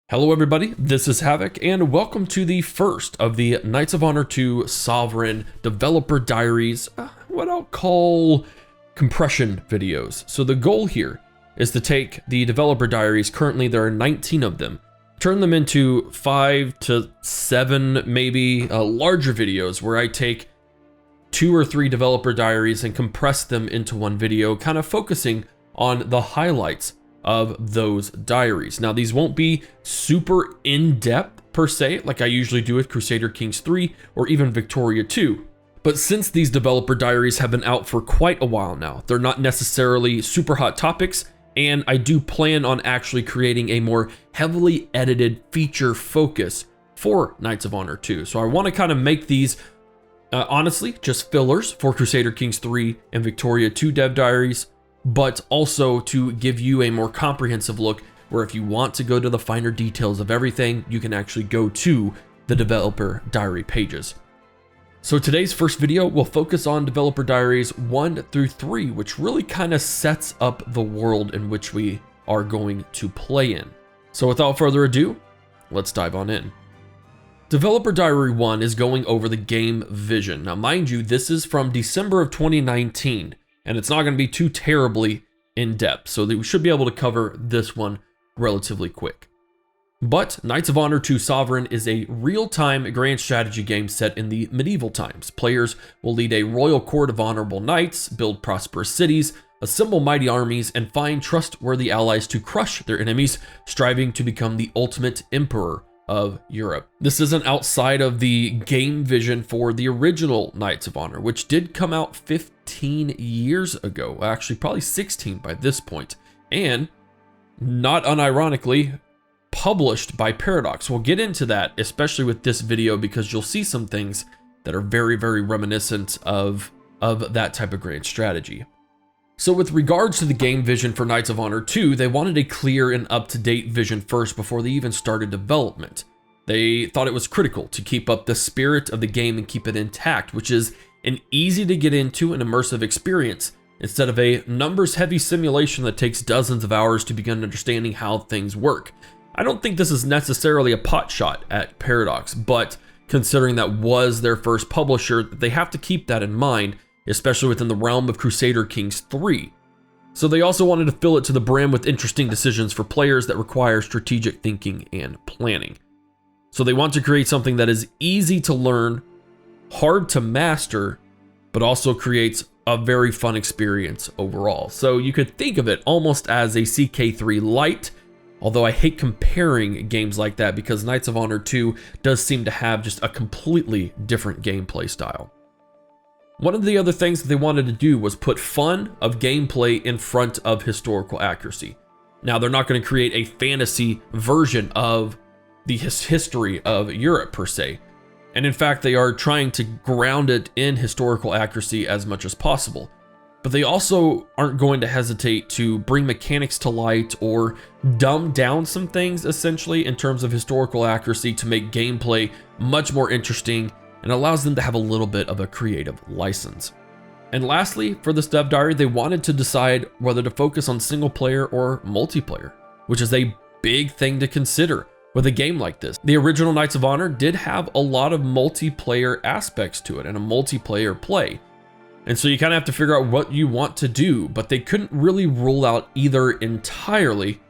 Hello everybody, this is Havoc, and welcome to the first of the Knights of Honor 2 Sovereign Developer Diaries, what I'll call compression videos. So the goal here is to take the Developer Diaries, currently there are 19 of them, turn them into 5 to 7 maybe larger videos where I take 2 or 3 Developer Diaries and compress them into one video, kind of focusing on the highlights of those diaries. Now, these won't be super in-depth per se, like I usually do with Crusader Kings 3 or even Victoria 2. But since these Developer Diaries have been out for quite a while now, they're not necessarily super hot topics, and I do plan on actually creating a more heavily edited feature focus for Knights of Honor 2. So I want to kind of make these honestly just fillers for Crusader Kings 3 and Victoria 2 Dev Diaries, but also to give you a more comprehensive look where if you want to go to the finer details of everything, you can actually go to the Developer Diary pages. So today's first video will focus on Developer Diaries 1 through 3, which really kind of sets up the world in which we are going to play in. So without further ado, let's dive on in. Developer Diary 1 is going over the game vision. Now mind you, this is from December of 2019. And it's not going to be too terribly in depth, so that we should be able to cover this one relatively quick. But Knights of Honor 2 Sovereign is a real-time grand strategy game set in the medieval times. Players will lead a royal court of honorable knights, build prosperous cities, assemble mighty armies, and find trustworthy allies to crush their enemies, striving to become the ultimate emperor of Europe. This isn't outside of the game vision for the original Knights of Honor, which did come out 15 years ago, actually probably 16 by this point, and not unironically published by Paradox. We'll get into that, especially with this video, because you'll see some things that are very, very reminiscent of that type of grand strategy. So with regards to the game vision for Knights of Honor 2, they wanted a clear and up-to-date vision first before they even started development. They thought it was critical to keep up the spirit of the game and keep it intact, which is an easy to get into and immersive experience, instead of a numbers-heavy simulation that takes dozens of hours to begin understanding how things work. I don't think this is necessarily a pot shot at Paradox, but considering that was their first publisher, they have to keep that in mind, especially within the realm of Crusader Kings 3. So they also wanted to fill it to the brim with interesting decisions for players that require strategic thinking and planning. So they want to create something that is easy to learn, hard to master, but also creates a very fun experience overall. So you could think of it almost as a CK3 Lite, although I hate comparing games like that because Knights of Honor 2 does seem to have just a completely different gameplay style. One of the other things that they wanted to do was put fun of gameplay in front of historical accuracy. Now, they're not going to create a fantasy version of the history of Europe per se. And in fact, they are trying to ground it in historical accuracy as much as possible. But they also aren't going to hesitate to bring mechanics to light or dumb down some things essentially in terms of historical accuracy to make gameplay much more interesting, and allows them to have a little bit of a creative license. And lastly, for this Dev Diary, they wanted to decide whether to focus on single player or multiplayer, which is a big thing to consider with a game like this. The original Knights of Honor did have a lot of multiplayer aspects to it and a multiplayer play. And so you kind of have to figure out what you want to do, but they couldn't really rule out either entirely.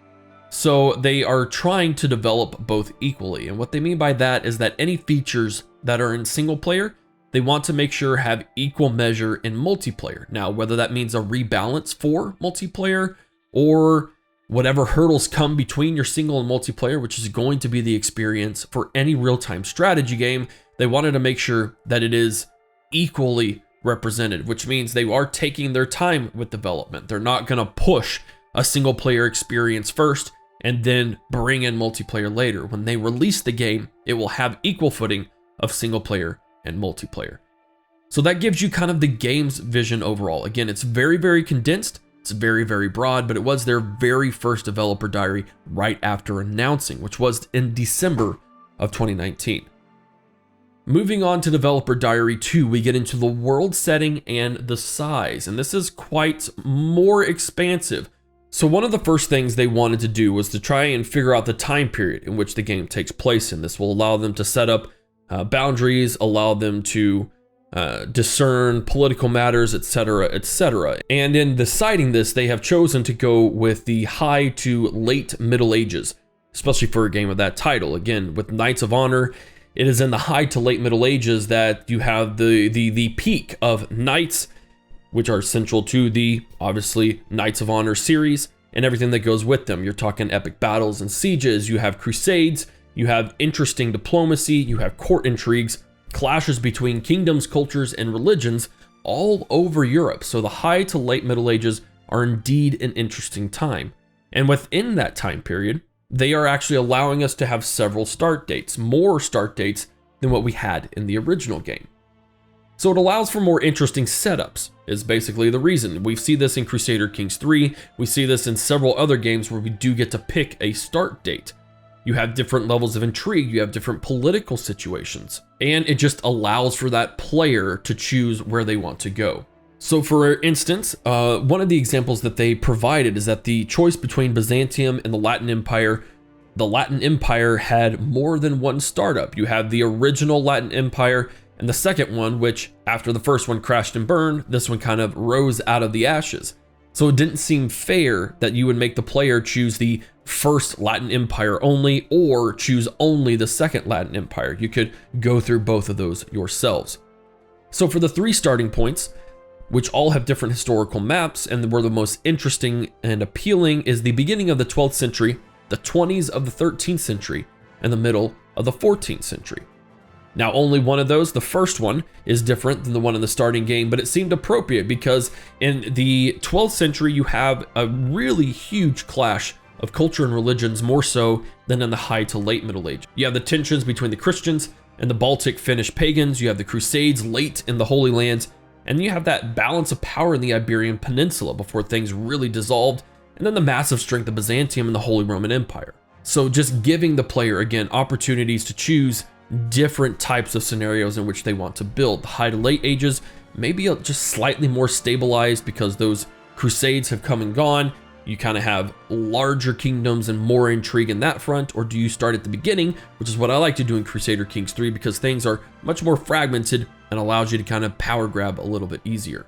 So they are trying to develop both equally. And what they mean by that is that any features that are in single player, they want to make sure have equal measure in multiplayer. Now, whether that means a rebalance for multiplayer or whatever hurdles come between your single and multiplayer, which is going to be the experience for any real-time strategy game, they wanted to make sure that it is equally represented, which means they are taking their time with development. They're not going to push a single player experience first and then bring in multiplayer later. When they release the game, it will have equal footing of single player and multiplayer. So that gives you kind of the game's vision overall. Again, it's very, very condensed. It's very, very broad, but it was their very first Developer Diary right after announcing, which was in December of 2019. Moving on to Developer Diary 2, we get into the world setting and the size, and this is quite more expansive So one of the first things they wanted to do was to try and figure out the time period in which the game takes place in. This will allow them to set up boundaries, allow them to discern political matters, etc., etc. And in deciding this, they have chosen to go with the high to late Middle Ages, especially for a game of that title. Again, with Knights of Honor, it is in the high to late Middle Ages that you have the peak of knights, which are central to the, obviously, Knights of Honor series and everything that goes with them. You're talking epic battles and sieges, you have crusades, you have interesting diplomacy, you have court intrigues, clashes between kingdoms, cultures, and religions all over Europe. So the high to late Middle Ages are indeed an interesting time. And within that time period, they are actually allowing us to have several start dates, more start dates than what we had in the original game. So it allows for more interesting setups, is basically the reason. We see this in Crusader Kings 3, we see this in several other games where we do get to pick a start date. You have different levels of intrigue, you have different political situations, and it just allows for that player to choose where they want to go. So for instance, one of the examples that they provided is that the choice between Byzantium and the Latin Empire had more than one startup. You have the original Latin Empire and the second one, which after the first one crashed and burned, this one kind of rose out of the ashes. So it didn't seem fair that you would make the player choose the first Latin Empire only or choose only the second Latin Empire. You could go through both of those yourselves. So for the 3 starting points, which all have different historical maps and were the most interesting and appealing, is the beginning of the 12th century, the 20s of the 13th century, and the middle of the 14th century. Now, only one of those, the first one, is different than the one in the starting game, but it seemed appropriate because in the 12th century, you have a really huge clash of culture and religions, more so than in the high to late Middle Age. You have the tensions between the Christians and the Baltic Finnish pagans, you have the Crusades late in the Holy Lands, and you have that balance of power in the Iberian Peninsula before things really dissolved, and then the massive strength of Byzantium and the Holy Roman Empire. So just giving the player, again, opportunities to choose different types of scenarios in which they want to build. The high to late ages, maybe just slightly more stabilized because those crusades have come and gone. You kind of have larger kingdoms and more intrigue in that front, or do you start at the beginning, which is what I like to do in Crusader Kings 3 because things are much more fragmented and allows you to kind of power grab a little bit easier.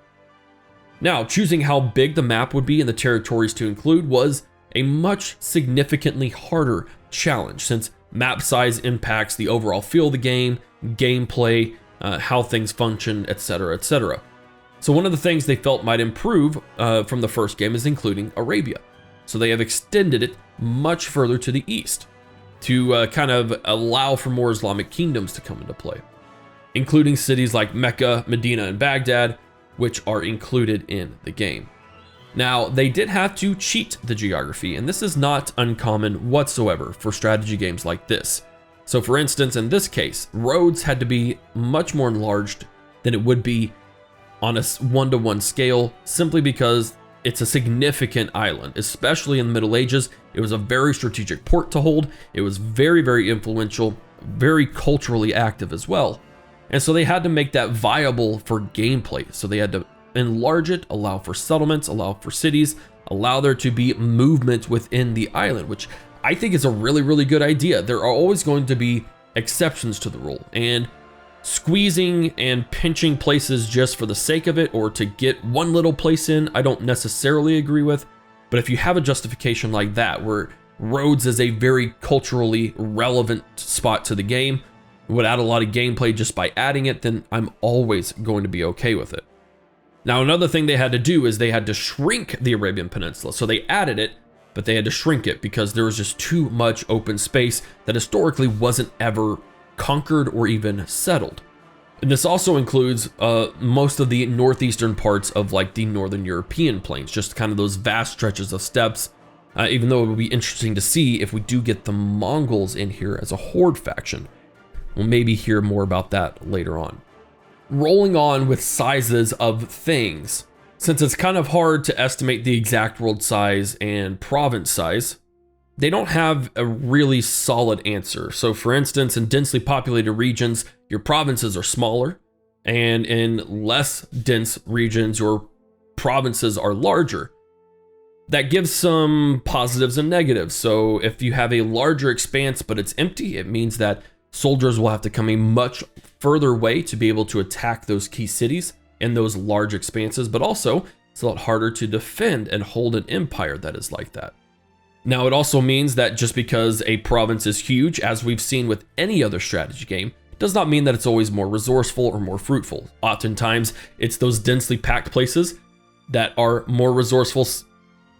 Now, choosing how big the map would be and the territories to include was a much significantly harder challenge since map size impacts the overall feel of the game, gameplay, how things function, etc., etc. So one of the things they felt might improve from the first game is including Arabia. So they have extended it much further to the east to kind of allow for more Islamic kingdoms to come into play, including cities like Mecca, Medina, and Baghdad, which are included in the game. Now, they did have to cheat the geography, and this is not uncommon whatsoever for strategy games like this. So for instance, in this case, roads had to be much more enlarged than it would be on a 1-to-1 scale, simply because it's a significant island, especially in the Middle Ages. It was a very strategic port to hold. It was very, very influential, very culturally active as well. And so they had to make that viable for gameplay. So they had to enlarge it, allow for settlements, allow for cities, allow there to be movement within the island, which I think is a really, really good idea. There are always going to be exceptions to the rule, and squeezing and pinching places just for the sake of it or to get one little place in, I don't necessarily agree with. But if you have a justification like that, where roads is a very culturally relevant spot to the game, would add a lot of gameplay just by adding it, then I'm always going to be okay with it. Now, another thing they had to do is they had to shrink the Arabian Peninsula. So they added it, but they had to shrink it because there was just too much open space that historically wasn't ever conquered or even settled. And this also includes most of the northeastern parts of like the northern European plains, just kind of those vast stretches of steppes, even though it would be interesting to see if we do get the Mongols in here as a horde faction. We'll maybe hear more about that later on. Rolling on with sizes of things. Since it's kind of hard to estimate the exact world size and province size, they don't have a really solid answer. So for instance, in densely populated regions, your provinces are smaller, and in less dense regions, your provinces are larger. that gives some positives and negatives. So if you have a larger expanse but it's empty, it means that soldiers will have to come a much further way to be able to attack those key cities in those large expanses, but also it's a lot harder to defend and hold an empire that is like that. Now, it also means that just because a province is huge, as we've seen with any other strategy game, does not mean that it's always more resourceful or more fruitful. Oftentimes, it's those densely packed places that are more resourceful,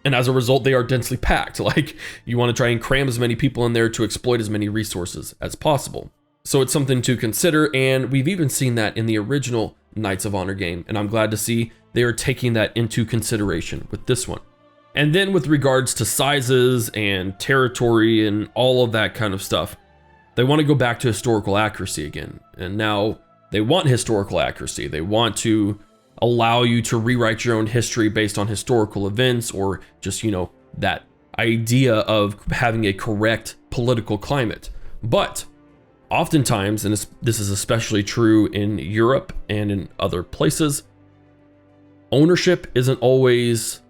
and as a result, they are densely packed. Like, you want to try and cram as many people in there to exploit as many resources as possible. So it's something to consider, and we've even seen that in the original Knights of Honor game, and I'm glad to see they are taking that into consideration with this one. And then with regards to sizes and territory and all of that kind of stuff, they want to go back to historical accuracy again. And now they want historical accuracy. They want to allow you to rewrite your own history based on historical events, or just, that idea of having a correct political climate. But oftentimes, and this is especially true in Europe and in other places, ownership isn't always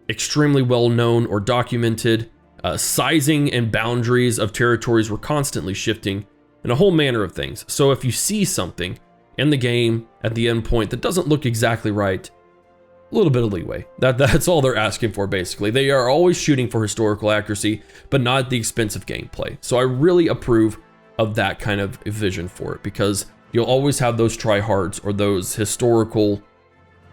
extremely well known or documented. Sizing and boundaries of territories were constantly shifting, and a whole manner of things. So if you see something in the game at the end point that doesn't look exactly right, a little bit of leeway. That's all they're asking for, basically. They are always shooting for historical accuracy, but not at the expense of gameplay. So I really approve of that kind of vision for it, because you'll always have those tryhards or those historical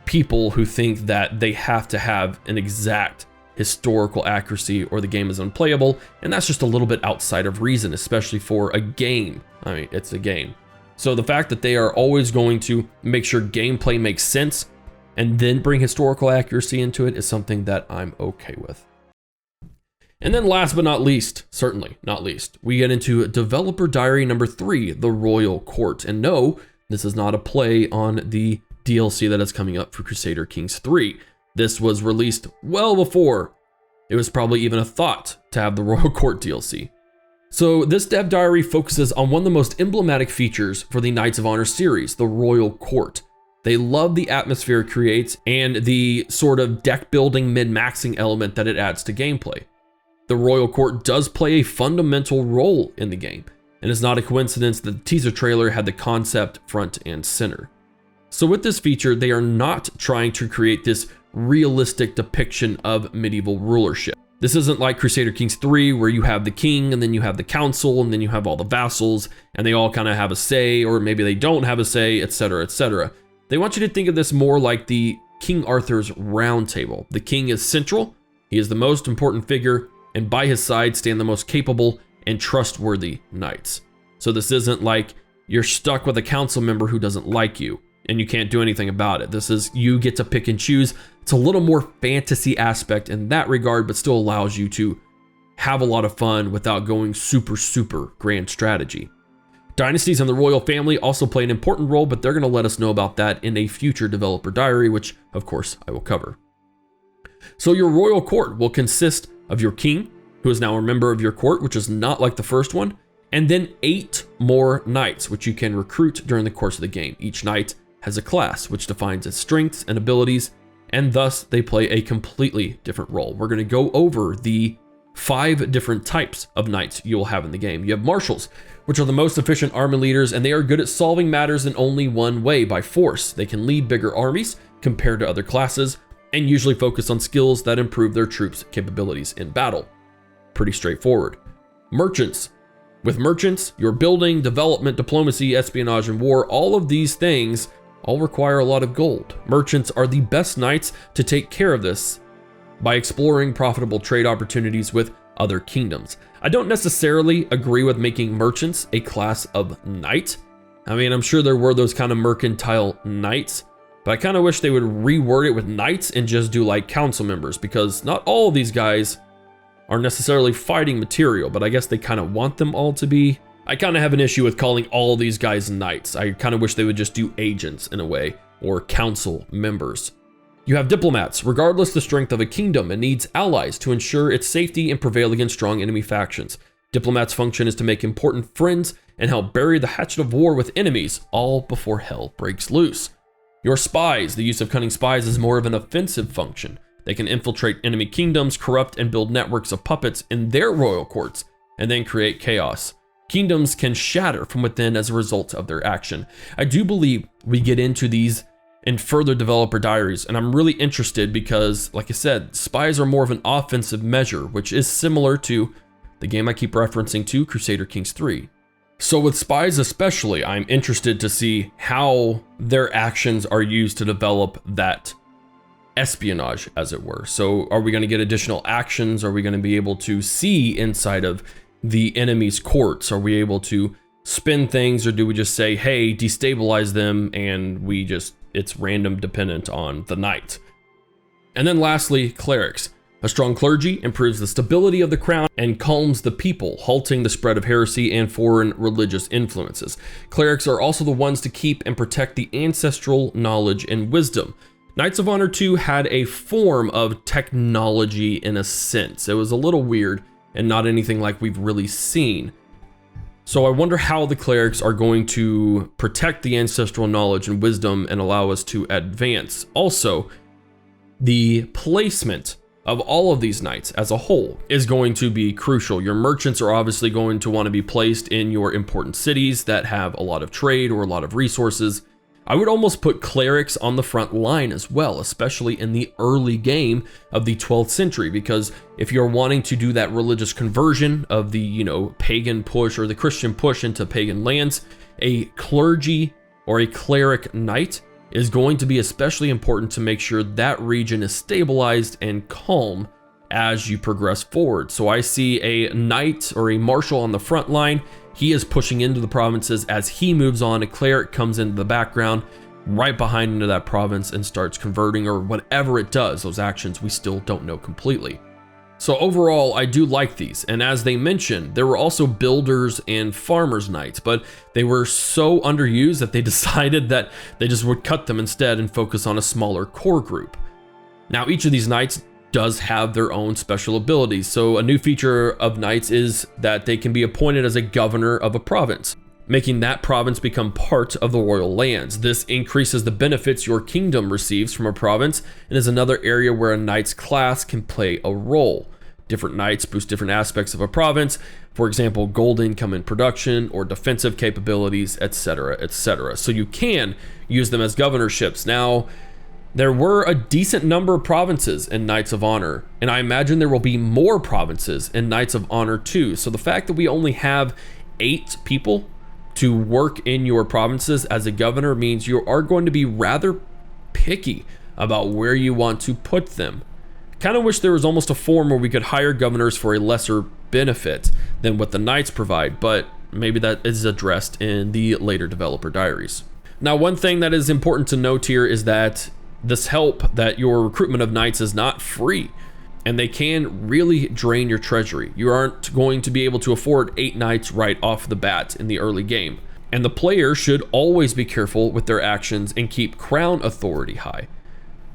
people who think that they have to have an exact historical accuracy or the game is unplayable, and that's just a little bit outside of reason, especially for a game. I mean, it's a game. So the fact that they are always going to make sure gameplay makes sense and then bring historical accuracy into it is something that I'm okay with. And then last but not least, certainly not least, we get into Developer Diary number 3, The Royal Court. And no, this is not a play on the DLC that is coming up for Crusader Kings 3. This was released well before it was probably even a thought to have the Royal Court DLC. So this Dev Diary focuses on one of the most emblematic features for the Knights of Honor series, the Royal Court. They love the atmosphere it creates and the sort of deck building min-maxing element that it adds to gameplay. The Royal Court does play a fundamental role in the game, and it's not a coincidence that the teaser trailer had the concept front and center. So with this feature, they are not trying to create this realistic depiction of medieval rulership. This isn't like Crusader Kings 3, where you have the king, and then you have the council, and then you have all the vassals, and they all kind of have a say, or maybe they don't have a say, etc., etc. They want you to think of this more like the King Arthur's Round Table. The king is central, he is the most important figure, and by his side stand the most capable and trustworthy knights. So this isn't like you're stuck with a council member who doesn't like you, and you can't do anything about it. This is, you get to pick and choose. It's a little more fantasy aspect in that regard, but still allows you to have a lot of fun without going super grand strategy. Dynasties and the royal family also play an important role, but they're going to let us know about that in a future developer diary, which of course I will cover. So your royal court will consist of your king, who is now a member of your court, which is not like the first one, and then 8 more knights, which you can recruit during the course of the game. Each knight has a class, which defines its strengths and abilities, and thus they play a completely different role. We're going to go over the 5 different types of knights you will have in the game. You have marshals, which are the most efficient army leaders, and they are good at solving matters in only one way, by force. They can lead bigger armies compared to other classes, and usually focus on skills that improve their troops' capabilities in battle. Pretty straightforward. Merchants. With merchants, your building, development, diplomacy, espionage, and war, all of these things all require a lot of gold. Merchants are the best knights to take care of this by exploring profitable trade opportunities with other kingdoms. I don't necessarily agree with making merchants a class of knight. I mean, I'm sure there were those kind of mercantile knights, but I kind of wish they would reword it with knights and just do like council members, because not all of these guys are necessarily fighting material, but I guess they kind of want them all to be. I kind of have an issue with calling all these guys knights. I kind of wish they would just do agents in a way, or council members. You have diplomats. Regardless the strength of a kingdom, it needs allies to ensure its safety and prevail against strong enemy factions. Diplomats' function is to make important friends and help bury the hatchet of war with enemies, all before hell breaks loose. Your spies. The use of cunning spies is more of an offensive function. They can infiltrate enemy kingdoms, corrupt and build networks of puppets in their royal courts, and then create chaos. Kingdoms can shatter from within as a result of their action. I do believe we get into these in further developer diaries, and I'm really interested because, like I said, spies are more of an offensive measure, which is similar to the game I keep referencing to, Crusader Kings 3. So with spies especially, I'm interested to see how their actions are used to develop that espionage, as it were. So are we going to get additional actions? Are we going to be able to see inside of the enemy's courts? Are we able to spin things, or do we just say, hey, destabilize them, and it's random dependent on the knight? And then lastly, clerics. A strong clergy improves the stability of the crown and calms the people, halting the spread of heresy and foreign religious influences. Clerics are also the ones to keep and protect the ancestral knowledge and wisdom. Knights of Honor 2 had a form of technology in a sense. It was a little weird and not anything like we've really seen. So I wonder how the clerics are going to protect the ancestral knowledge and wisdom and allow us to advance. Also, the placement of all of these knights as a whole is going to be crucial. Your merchants are obviously going to want to be placed in your important cities that have a lot of trade or a lot of resources. I would almost put clerics on the front line as well, especially in the early game of the 12th century, because if you're wanting to do that religious conversion of the, pagan push or the Christian push into pagan lands, a clergy or a cleric knight is going to be especially important to make sure that region is stabilized and calm as you progress forward. So I see a knight or a marshal on the front line. He is pushing into the provinces. As he moves on, a cleric comes into the background right behind into that province and starts converting, or whatever it does. Those actions we still don't know completely. So overall, I do like these. And as they mentioned, there were also builders and farmers knights, but they were so underused that they decided that they just would cut them instead and focus on a smaller core group. Now, each of these knights does have their own special abilities. So a new feature of knights is that they can be appointed as a governor of a province, making that province become part of the royal lands. This increases the benefits your kingdom receives from a province and is another area where a knight's class can play a role. Different knights boost different aspects of a province. For example, gold income in production or defensive capabilities, etc., etc. So you can use them as governorships. Now, there were a decent number of provinces in Knights of Honor, and I imagine there will be more provinces in Knights of Honor 2. So the fact that we only have 8 people to work in your provinces as a governor means you are going to be rather picky about where you want to put them. Kind of wish there was almost a form where we could hire governors for a lesser benefit than what the knights provide, but maybe that is addressed in the later developer diaries. Now, one thing that is important to note here is that this help that your recruitment of knights is not free, and they can really drain your treasury. You aren't going to be able to afford 8 knights right off the bat in the early game. And the player should always be careful with their actions and keep crown authority high.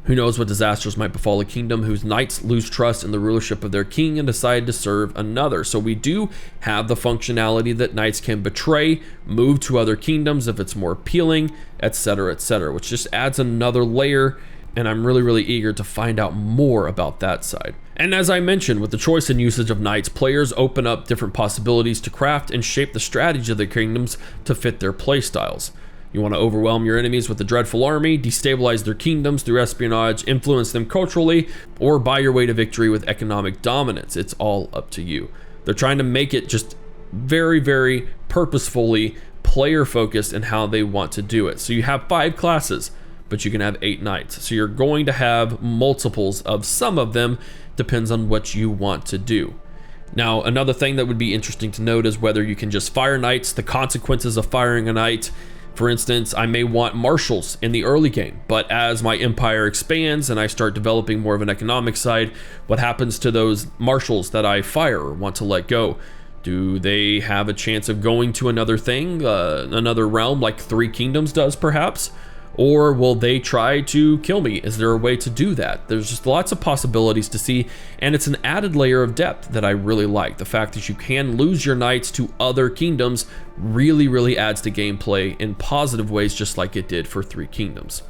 Who knows what disasters might befall a kingdom whose knights lose trust in the rulership of their king and decide to serve another. So we do have the functionality that knights can betray, move to other kingdoms if it's more appealing, etc., which just adds another layer, and I'm really eager to find out more about that side. And as I mentioned, with the choice and usage of knights, players open up different possibilities to craft and shape the strategy of their kingdoms to fit their playstyles. You want to overwhelm your enemies with a dreadful army, destabilize their kingdoms through espionage, influence them culturally, or buy your way to victory with economic dominance. It's all up to you. They're trying to make it just very purposefully player focused in how they want to do it. So you have 5 classes, but you can have 8 knights. So you're going to have multiples of some of them, depends on what you want to do. Now, another thing that would be interesting to note is whether you can just fire knights, the consequences of firing a knight. For instance, I may want marshals in the early game, but as my empire expands and I start developing more of an economic side, what happens to those marshals that I fire or want to let go? Do they have a chance of going to another thing, another realm like 3 Kingdoms does perhaps? Or will they try to kill me? Is there a way to do that? There's just lots of possibilities to see, and it's an added layer of depth that I really like. The fact that you can lose your knights to other kingdoms really adds to gameplay in positive ways, just like it did for 3 Kingdoms.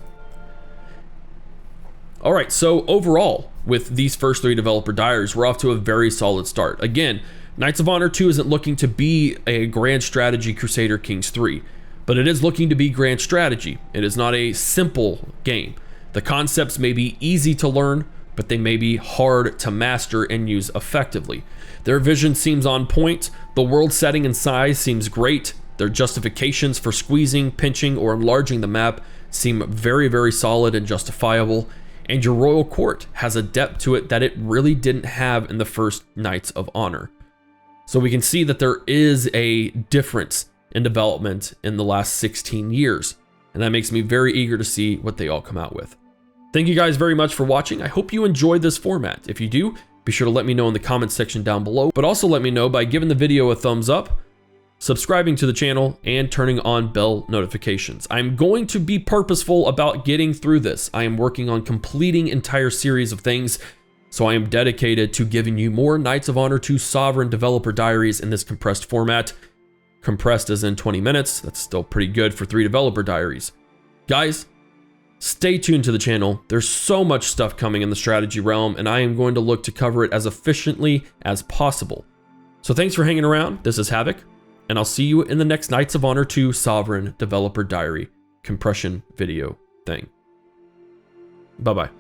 All right, so overall, with these first 3 Developer Diaries, we're off to a very solid start. Again, Knights of Honor 2 isn't looking to be a grand strategy Crusader Kings 3, but it is looking to be grand strategy. It is not a simple game. The concepts may be easy to learn, but they may be hard to master and use effectively. Their vision seems on point, the world setting and size seems great, their justifications for squeezing, pinching, or enlarging the map seem very, very solid and justifiable, and your royal court has a depth to it that it really didn't have in the first Knights of Honor. So we can see that there is a difference in development in the last 16 years, and that makes me very eager to see what they all come out with. Thank you guys very much for watching. I hope you enjoyed this format. If you do, be sure to let me know in the comments section down below, but also let me know by giving the video a thumbs up, subscribing to the channel, and turning on bell notifications. I'm going to be purposeful about getting through this. I am working on completing entire series of things, so I am dedicated to giving you more Knights of Honor 2 Sovereign Developer Diaries in this compressed format. Compressed as in 20 minutes. That's still pretty good for 3 Developer Diaries. Guys, stay tuned to the channel. There's so much stuff coming in the strategy realm, and I am going to look to cover it as efficiently as possible. So thanks for hanging around. This is Havoc, and I'll see you in the next Knights of Honor 2 Sovereign Developer Diary compression video thing. Bye-bye.